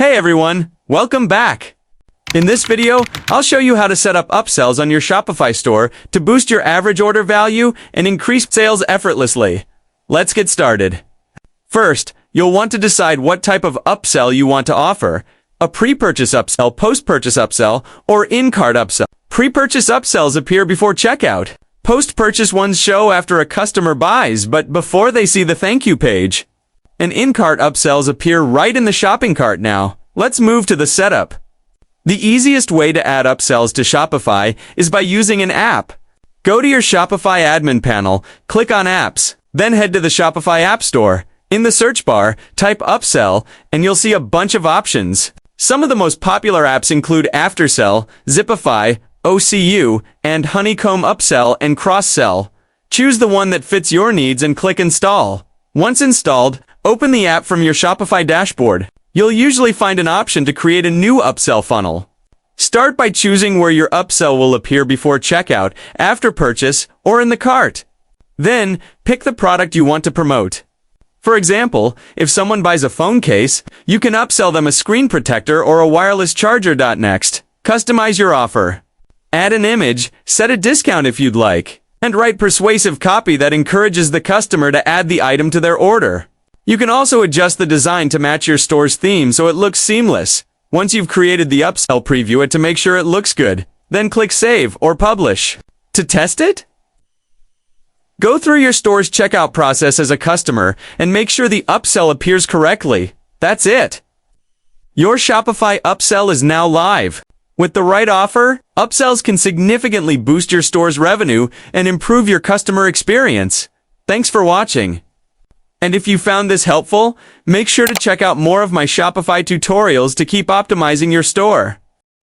Hey everyone, welcome back. In this video, I'll show you how to set up upsells on your Shopify store to boost your average order value and increase sales effortlessly. Let's get started. First, you'll want to decide what type of upsell you want to offer: a pre-purchase upsell, post-purchase upsell, or in-cart upsell. Pre-purchase upsells appear before checkout. Post-purchase ones show after a customer buys, but before they see the thank you page. And in-cart upsells appear right in the shopping cart now. Let's move to the setup. The easiest way to add upsells to Shopify is by using an app. Go to your Shopify admin panel, click on Apps, then head to the Shopify App Store. In the search bar, type Upsell, and you'll see a bunch of options. Some of the most popular apps include Aftersell, Zipify, OCU, and Honeycomb Upsell and Cross-Sell. Choose the one that fits your needs and click Install. Once installed, open the app from your Shopify dashboard. You'll usually find an option to create a new upsell funnel. Start by choosing where your upsell will appear before checkout, after purchase, or in the cart. Then, pick the product you want to promote. For example, if someone buys a phone case, you can upsell them a screen protector or a wireless charger. Next, customize your offer. Add an image, set a discount if you'd like, and write persuasive copy that encourages the customer to add the item to their order. You can also adjust the design to match your store's theme so it looks seamless. Once you've created the upsell, preview it to make sure it looks good. Then click Save or Publish. To test it, go through your store's checkout process as a customer and make sure the upsell appears correctly. That's it. Your Shopify upsell is now live. With the right offer, upsells can significantly boost your store's revenue and improve your customer experience. Thanks for watching. And if you found this helpful, make sure to check out more of my Shopify tutorials to keep optimizing your store.